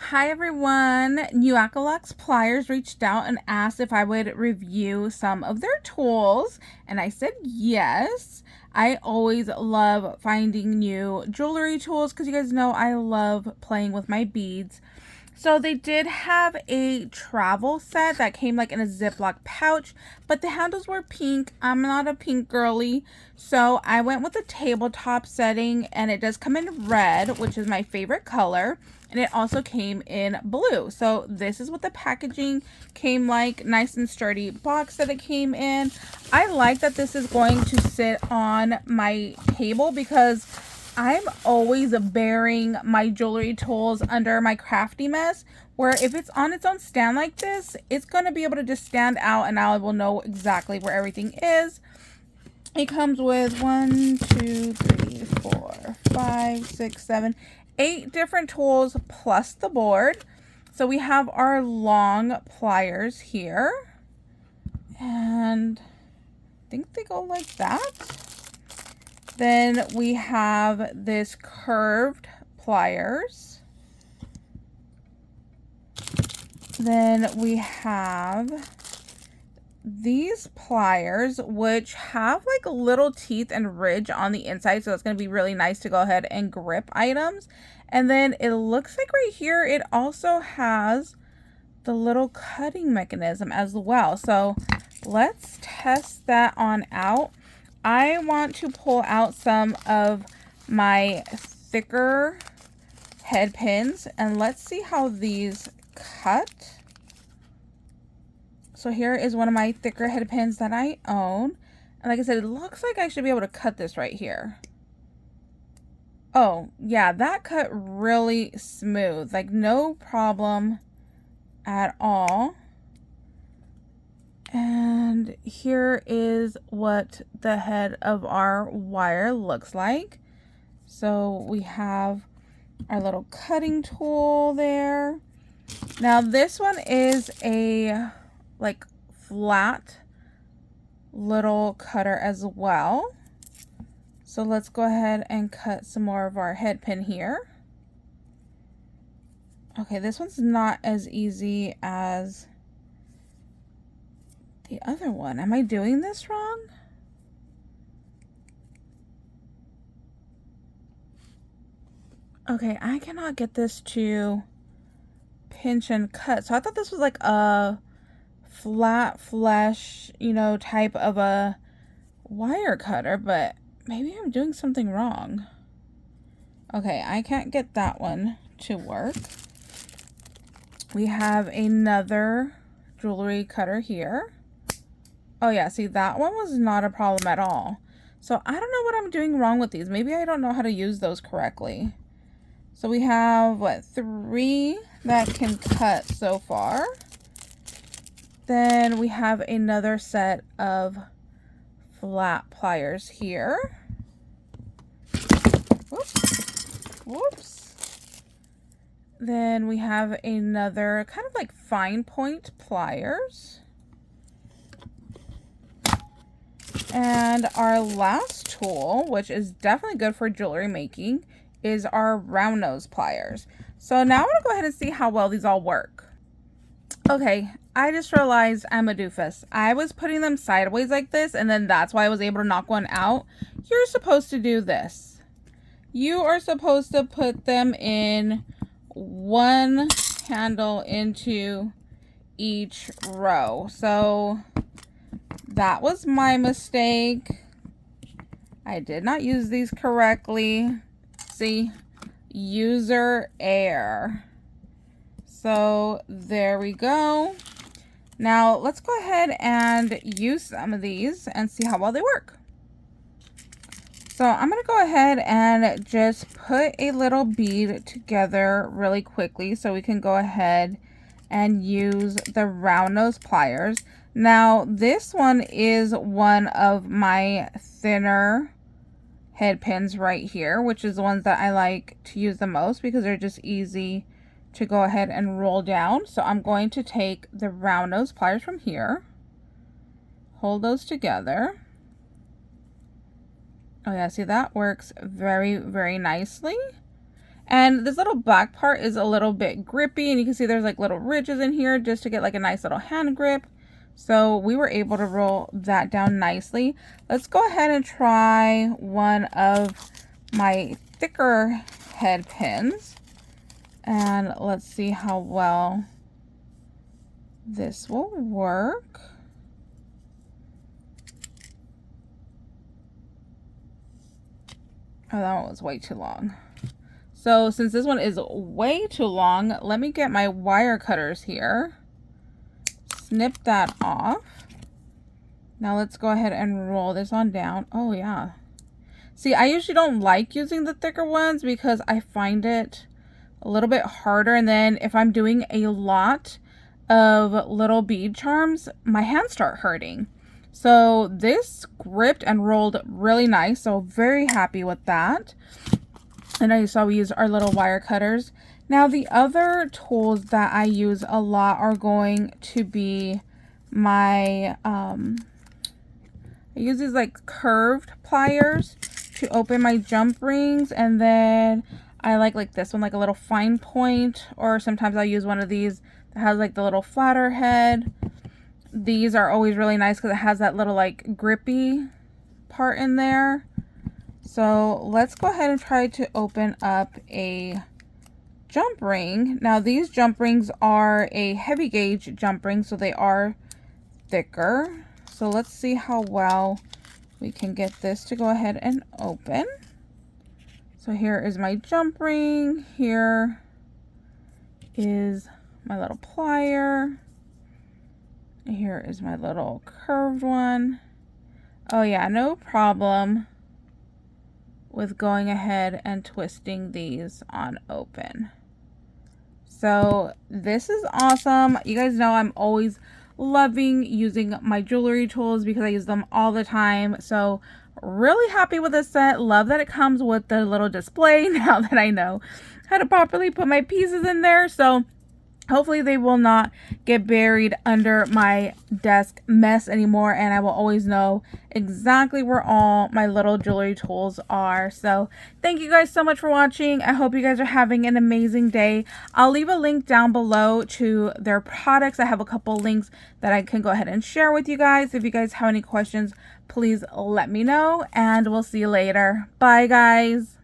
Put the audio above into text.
Hi everyone, NEWACALOX Pliers reached out and asked if I would review some of their tools, and I said yes. I always love finding new jewelry tools because you guys know I love playing with my beads. So they did have a travel set that came like in a Ziploc pouch, but the handles were pink. I'm not a pink girly, so I went with the tabletop setting, and it does come in red, which is my favorite color, and it also came in blue. So this is what the packaging came like, nice and sturdy box that it came in. I like that this is going to sit on my table because I'm always burying my jewelry tools under my crafty mess, where if it's on its own stand like this, it's going to be able to just stand out and I will know exactly where everything is. It comes with 1, 2, 3, 4, 5, 6, 7, 8 different tools plus the board. So we have our long pliers here, and I think they go like that. Then we have this curved pliers. Then we have these pliers, which have like little teeth and ridge on the inside, so it's going to be really nice to go ahead and grip items. And then it looks like right here it also has the little cutting mechanism as well. So let's test that on out. I want to pull out some of my thicker head pins and let's see how these cut. So here is one of my thicker head pins that I own. And like I said, it looks like I should be able to cut this right here. Oh, yeah, that cut really smooth. Like no problem at all. And here is what the head of our wire looks like. So we have our little cutting tool there. Now this one is a like flat little cutter as well. So let's go ahead and cut some more of our head pin here. Okay, this one's not as easy as the other one. Am I doing this wrong? Okay, I cannot get this to pinch and cut. So I thought this was like a flat flesh, you know, type of a wire cutter, but maybe I'm doing something wrong. Okay, I can't get that one to work. We have another jewelry cutter here. Oh yeah, see, that one was not a problem at all. So I don't know what I'm doing wrong with these. Maybe I don't know how to use those correctly. So we have, what, 3 that can cut so far. Then we have another set of flat pliers here. Whoops. Whoops. Then we have another kind of like fine point pliers. And our last tool, which is definitely good for jewelry making, is our round nose pliers. So now I want to go ahead and see how well these all work. Okay, I just realized I'm a doofus. I was putting them sideways like this, and then that's why I was able to knock one out. You're supposed to do this. You are supposed to put them in one handle into each row. So that was my mistake. I did not use these correctly. See, user error. So there we go. Now let's go ahead and use some of these and see how well they work. So I'm going to go ahead and just put a little bead together really quickly so we can go ahead and use the round nose pliers. Now this one is one of my thinner head pins right here, which is the ones that I like to use the most because they're just easy to go ahead and roll down. So I'm going to take the round nose pliers from here, hold those together. Oh yeah, see, that works very, very nicely. And this little black part is a little bit grippy, and you can see there's like little ridges in here just to get like a nice little hand grip. So we were able to roll that down nicely. Let's go ahead and try one of my thicker head pins, and let's see how well this will work. Oh, that one was way too long. So since this one is way too long, let me get my wire cutters here. Snip that off. Now let's go ahead and roll this on down. Oh yeah. See, I usually don't like using the thicker ones because I find it a little bit harder. And then if I'm doing a lot of little bead charms, my hands start hurting. So this gripped and rolled really nice. So very happy with that. And I saw we use our little wire cutters. Now the other tools that I use a lot are going to be my, I use these like curved pliers to open my jump rings. And then I like this one, like a little fine point, or sometimes I'll use one of these that has like the little flatter head. These are always really nice because it has that little like grippy part in there. So let's go ahead and try to open up a jump ring. Now these jump rings are a heavy gauge jump ring, so they are thicker. So let's see how well we can get this to go ahead and open. So here is my jump ring. Here is my little plier. Here is my little curved one. Oh yeah, no problem with going ahead and twisting these on open. So this is awesome. You guys know I'm always loving using my jewelry tools because I use them all the time. So really happy with this set. Love that it comes with the little display now that I know how to properly put my pieces in there. So hopefully they will not get buried under my desk mess anymore, and I will always know exactly where all my little jewelry tools are. So thank you guys so much for watching. I hope you guys are having an amazing day. I'll leave a link down below to their products. I have a couple links that I can go ahead and share with you guys. If you guys have any questions, please let me know, and we'll see you later. Bye guys.